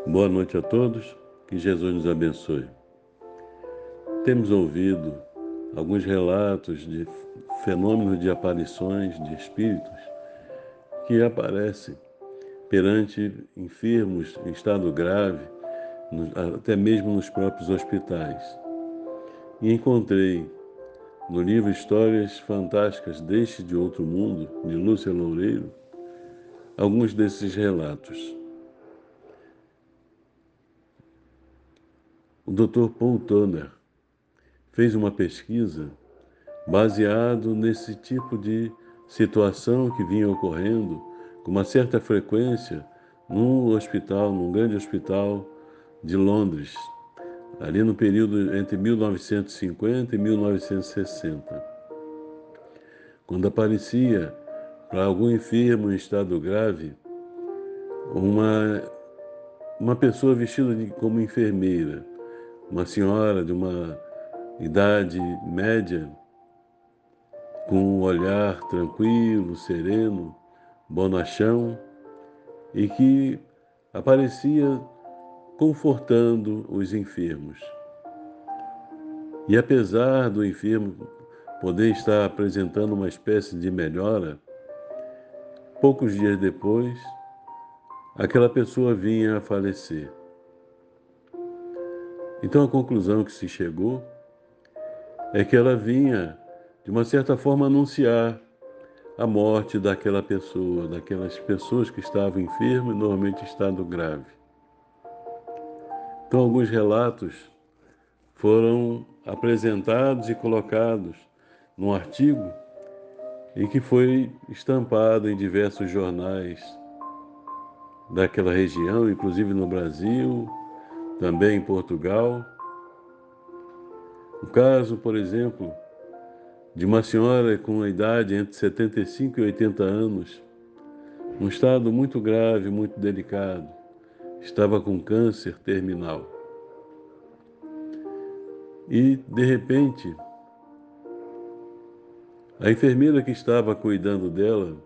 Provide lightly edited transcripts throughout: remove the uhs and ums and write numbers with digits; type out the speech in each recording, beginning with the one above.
Boa noite a todos, que Jesus nos abençoe. Temos ouvido alguns relatos de fenômenos de aparições de espíritos que aparecem perante enfermos em estado grave, até mesmo nos próprios hospitais. E encontrei no livro Histórias Fantásticas deste de Outro Mundo, de Lúcia Loureiro, alguns desses relatos. O Dr. Paul Toner fez uma pesquisa baseado nesse tipo de situação que vinha ocorrendo com uma certa frequência num hospital, num grande hospital de Londres, ali no período entre 1950 e 1960. Quando aparecia para algum enfermo em estado grave, uma pessoa vestida como enfermeira, uma senhora de uma idade média, com um olhar tranquilo, sereno, bonachão, e que aparecia confortando os enfermos. E apesar do enfermo poder estar apresentando uma espécie de melhora, poucos dias depois, aquela pessoa vinha a falecer. Então a conclusão que se chegou é que ela vinha, de uma certa forma, anunciar a morte daquela pessoa, daquelas pessoas que estavam enfermas e normalmente em estado grave. Então, alguns relatos foram apresentados e colocados num artigo e que foi estampado em diversos jornais daquela região, inclusive no Brasil, também em Portugal. O caso, por exemplo, de uma senhora com uma idade entre 75 e 80 anos, um estado muito grave, muito delicado, estava com câncer terminal. E, de repente, a enfermeira que estava cuidando dela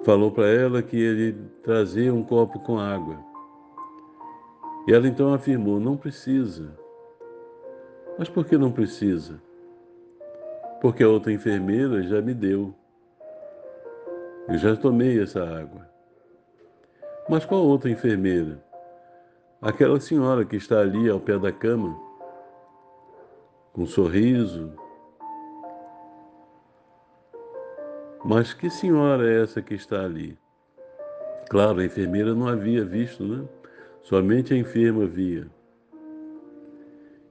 falou para ela que ele trazia um copo com água. E ela então afirmou: não precisa. Mas por que não precisa? Porque a outra enfermeira já me deu. Eu já tomei essa água. Mas qual outra enfermeira? Aquela senhora que está ali ao pé da cama, com um sorriso. Mas que senhora é essa que está ali? Claro, a enfermeira não havia visto, né? Somente a enferma via.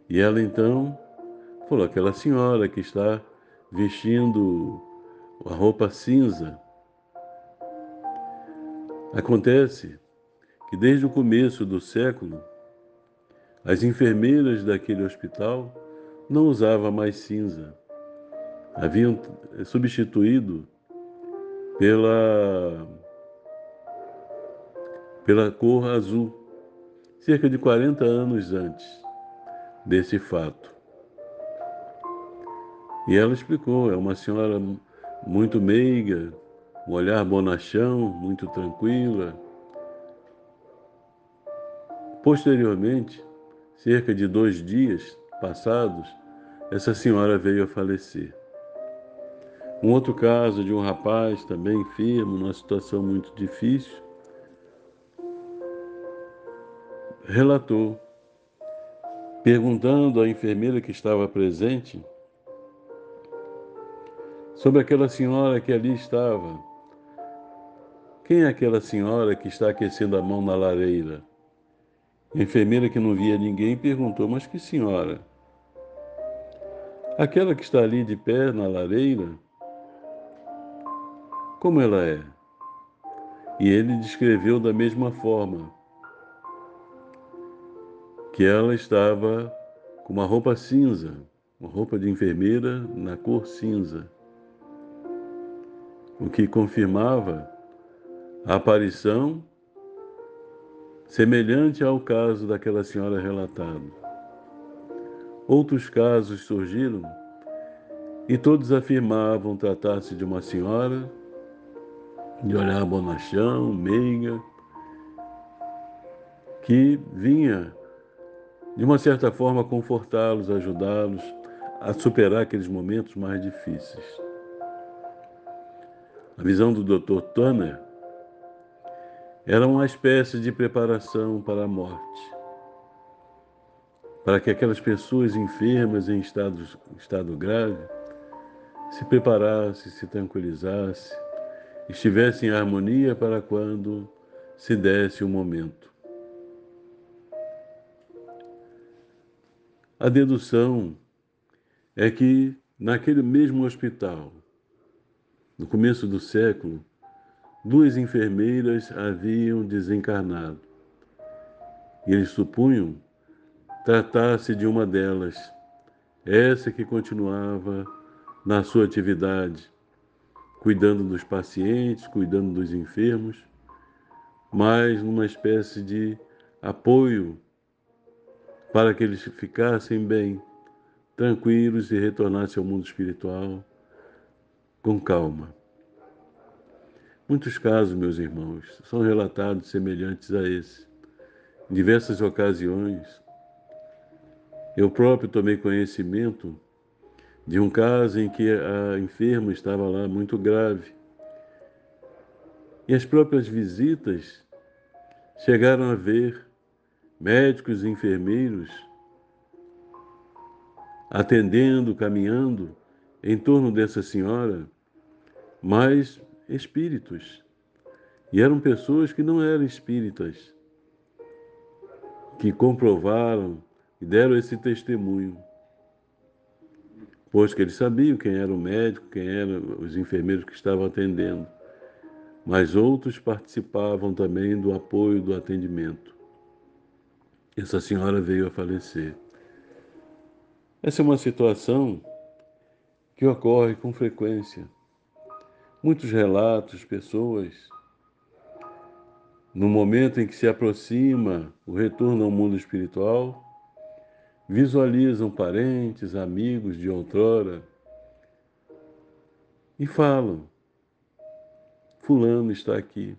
E ela então falou: aquela senhora que está vestindo a roupa cinza. Acontece que desde o começo do século, as enfermeiras daquele hospital não usavam mais cinza. Haviam substituído pela, pela cor azul, cerca de 40 anos antes desse fato. E ela explicou: é uma senhora muito meiga, um olhar bonachão, muito tranquila. Posteriormente, cerca de 2 dias passados, essa senhora veio a falecer. Um outro caso de um rapaz também enfermo, numa situação muito difícil, relatou, perguntando à enfermeira que estava presente sobre aquela senhora que ali estava. Quem é aquela senhora que está aquecendo a mão na lareira? A enfermeira, que não via ninguém, perguntou: mas que senhora? Aquela que está ali de pé na lareira? Como ela é? E ele descreveu da mesma forma, que ela estava com uma roupa cinza, uma roupa de enfermeira na cor cinza, o que confirmava a aparição semelhante ao caso daquela senhora relatado. Outros casos surgiram e todos afirmavam tratar-se de uma senhora de olhar bonachão, meiga, que vinha, de uma certa forma, confortá-los, ajudá-los a superar aqueles momentos mais difíceis. A visão do Dr. Turner era uma espécie de preparação para a morte, para que aquelas pessoas enfermas em estado grave se preparassem, se tranquilizassem, estivessem em harmonia para quando se desse o momento. A dedução é que, naquele mesmo hospital, no começo do século, 2 enfermeiras haviam desencarnado. E eles supunham tratar-se de uma delas, essa que continuava na sua atividade, cuidando dos pacientes, cuidando dos enfermos, mas numa espécie de apoio para que eles ficassem bem, tranquilos e retornassem ao mundo espiritual com calma. Muitos casos, meus irmãos, são relatados semelhantes a esse. Em diversas ocasiões, eu próprio tomei conhecimento de um caso em que a enferma estava lá muito grave. E as próprias visitas chegaram a ver médicos e enfermeiros atendendo, caminhando em torno dessa senhora, mas espíritos. E eram pessoas que não eram espíritas, que comprovaram e deram esse testemunho, pois que eles sabiam quem era o médico, quem eram os enfermeiros que estavam atendendo, mas outros participavam também do apoio do atendimento. Essa senhora veio a falecer. Essa é uma situação que ocorre com frequência. Muitos relatos, pessoas, no momento em que se aproxima o retorno ao mundo espiritual, visualizam parentes, amigos de outrora e falam: fulano está aqui,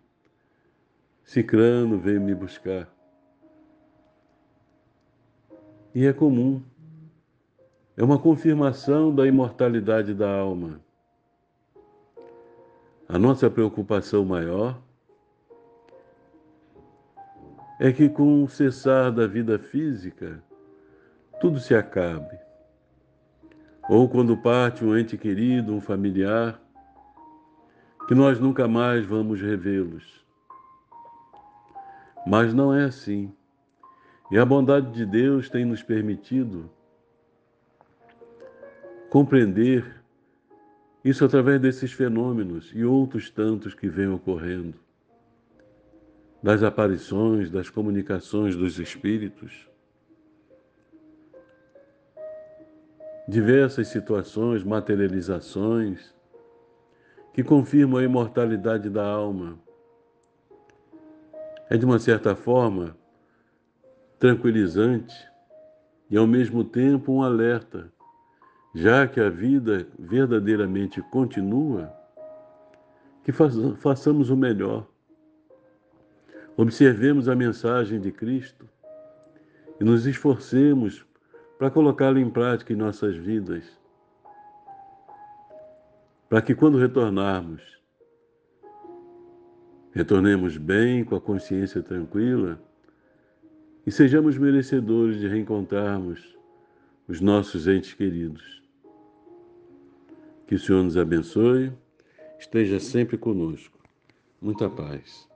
cicrano veio me buscar. E é comum, é uma confirmação da imortalidade da alma. A nossa preocupação maior é que, com o cessar da vida física, tudo se acabe. Ou quando parte um ente querido, um familiar, que nós nunca mais vamos revê-los. Mas não é assim. E a bondade de Deus tem nos permitido compreender isso através desses fenômenos e outros tantos que vêm ocorrendo, das aparições, das comunicações dos espíritos, diversas situações, materializações, que confirmam a imortalidade da alma. É, de uma certa forma, tranquilizante e, ao mesmo tempo, um alerta, já que a vida verdadeiramente continua, que façamos o melhor. Observemos a mensagem de Cristo e nos esforcemos para colocá-la em prática em nossas vidas, para que, quando retornemos bem, com a consciência tranquila e sejamos merecedores de reencontrarmos os nossos entes queridos. Que o Senhor nos abençoe, esteja sempre conosco. Muita paz.